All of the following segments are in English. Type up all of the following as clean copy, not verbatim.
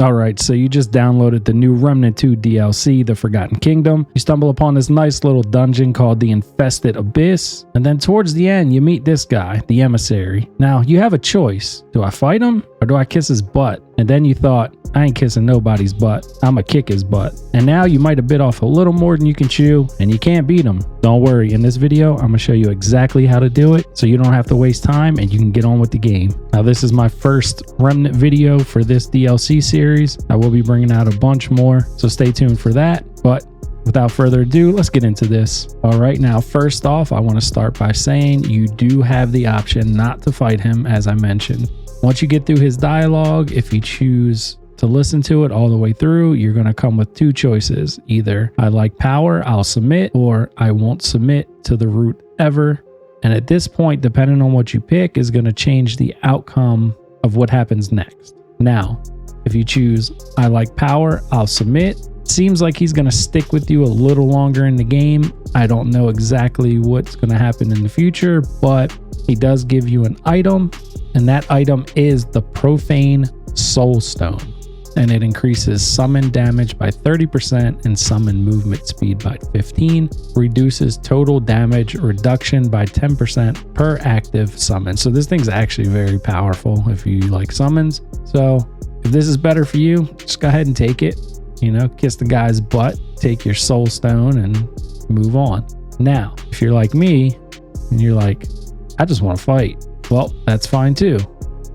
Alright, so you just downloaded the new Remnant 2 DLC, The Forgotten Kingdom. You stumble upon this nice little dungeon called the Infested Abyss, and then towards the end you meet this guy, the Emissary. Now, you have a choice. Do I fight him or do I kiss his butt? And then you thought, I ain't kissing nobody's butt. I'ma kick his butt. And now you might have bit off a little more than you can chew, and you can't beat him. Don't worry, in this video, I'm gonna show you exactly how to do it so you don't have to waste time and you can get on with the game. Now, this is my first Remnant video for this DLC series. I will be bringing out a bunch more, so stay tuned for that. But without further ado, let's get into this. All right, now first off, I want to start by saying you do have the option not to fight him, as I mentioned. Once you get through his dialogue, if you choose to listen to it all the way through, you're going to come with two choices. Either I like power, I'll submit, or I won't submit to the route ever. And at this point, depending on what you pick, is going to change the outcome of what happens next. Now, if you choose I like power, I'll submit, seems like he's going to stick with you a little longer in the game. I don't know exactly what's going to happen in the future, but he does give you an item, and that item is the Profane Soul Stone, and it increases summon damage by 30% and summon movement speed by 15%, reduces total damage reduction by 10% per active summon. So this thing's actually very powerful if you like summons. So if this is better for you, just go ahead and take it. You know, kiss the guy's butt, take your soul stone, and move on. Now, if you're like me and you're like, I just want to fight, well, that's fine too.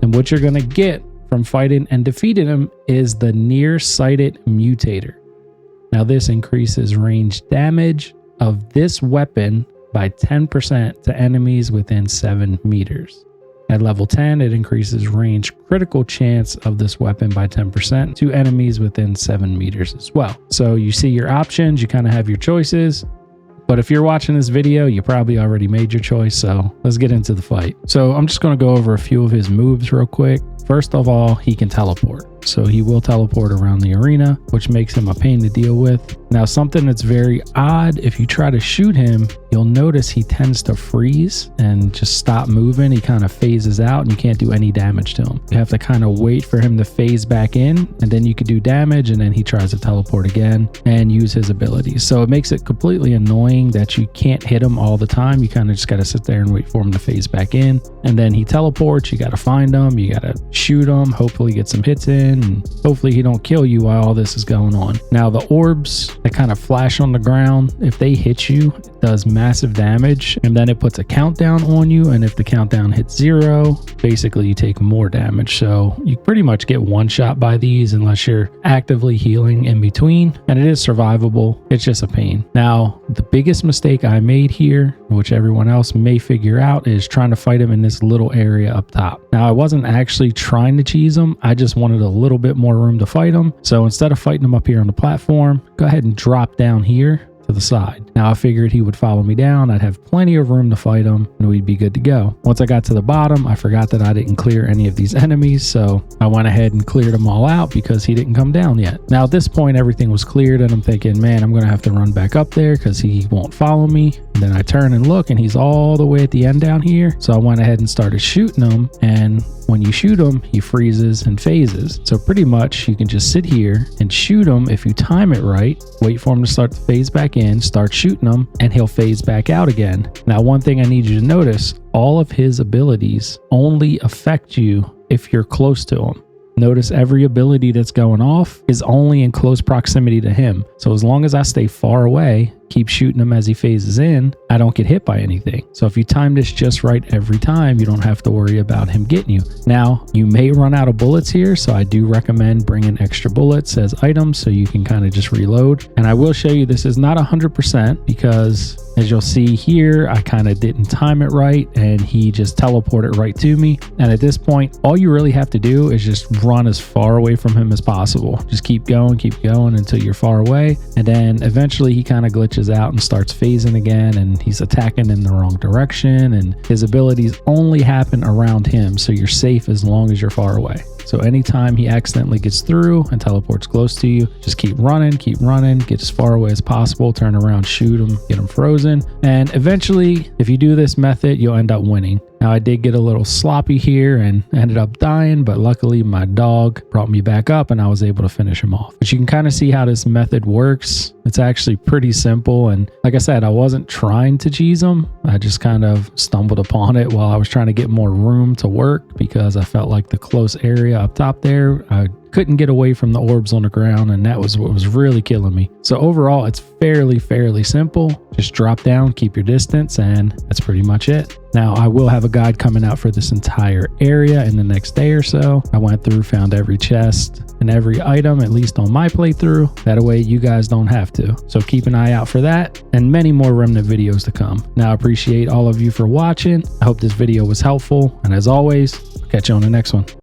And what you're going to get from fighting and defeating him is the nearsighted mutator. Now, this increases range damage of this weapon by 10% to enemies within 7 meters. At level 10, it increases range critical chance of this weapon by 10% to enemies within 7 meters as well. So you see your options, you kind of have your choices. But if you're watching this video, you probably already made your choice, so let's get into the fight. So I'm just going to go over a few of his moves real quick. First of all, he can teleport. So he will teleport around the arena, which makes him a pain to deal with. Now, something that's very odd, if you try to shoot him, you'll notice he tends to freeze and just stop moving. He kind of phases out and you can't do any damage to him. You have to kind of wait for him to phase back in, and then you could do damage, and then he tries to teleport again and use his abilities. So it makes it completely annoying that you can't hit him all the time. You kind of just got to sit there and wait for him to phase back in, and then he teleports. You got to find him, you got to shoot him, hopefully get some hits in, and hopefully he don't kill you while all this is going on. Now, the orbs that kind of flash on the ground, if they hit you, it does massive damage, and then it puts a countdown on you, and if the countdown hits 0, basically you take more damage. So you pretty much get one shot by these unless you're actively healing in between, and it is survivable. It's just a pain. Now, the biggest mistake I made here, which everyone else may figure out, is trying to fight him in this little area up top. Now, I wasn't actually trying to cheese him, I just wanted a little bit more room to fight him. So instead of fighting him up here on the platform, go ahead and drop down here to the side. Now, I figured he would follow me down. I'd have plenty of room to fight him and we'd be good to go. Once I got to the bottom, I forgot that I didn't clear any of these enemies, so I went ahead and cleared them all out because he didn't come down yet. Now, at this point, everything was cleared and I'm thinking, man, I'm gonna have to run back up there because he won't follow me. And then I turn and look and he's all the way at the end down here. So I went ahead and started shooting him, and when you shoot him, he freezes and phases. So pretty much you can just sit here and shoot him if you time it right, wait for him to start to phase back in, start shooting him, and he'll phase back out again. Now, one thing I need you to notice, all of his abilities only affect you if you're close to him. Notice every ability that's going off is only in close proximity to him. So as long as I stay far away, keep shooting him as he phases in, I don't get hit by anything. So if you time this just right every time, you don't have to worry about him getting you. Now, you may run out of bullets here, so I do recommend bringing extra bullets as items so you can kind of just reload. And I will show you this is not 100% because, as you'll see here, I kind of didn't time it right and he just teleported right to me. And at this point, all you really have to do is just run as far away from him as possible. Just keep going until you're far away. And then eventually he kind of glitches out and starts phasing again, and he's attacking in the wrong direction, and his abilities only happen around him, so you're safe as long as you're far away. So anytime he accidentally gets through and teleports close to you, just keep running, get as far away as possible, turn around, shoot him, get him frozen. And eventually, if you do this method, you'll end up winning. Now, I did get a little sloppy here and ended up dying, but luckily my dog brought me back up and I was able to finish him off. But you can kind of see how this method works. It's actually pretty simple. And like I said, I wasn't trying to cheese him. I just kind of stumbled upon it while I was trying to get more room to work because I felt like the close area up top there, I couldn't get away from the orbs on the ground, and that was what was really killing me. So overall, it's fairly simple. Just drop down, keep your distance, and that's pretty much it. Now, I will have a guide coming out for this entire area in the next day or so. I went through, found every chest and every item, at least on my playthrough. That way you guys don't have to. So keep an eye out for that and many more Remnant videos to come. Now, I appreciate all of you for watching. I hope this video was helpful, and as always, I'll catch you on the next one.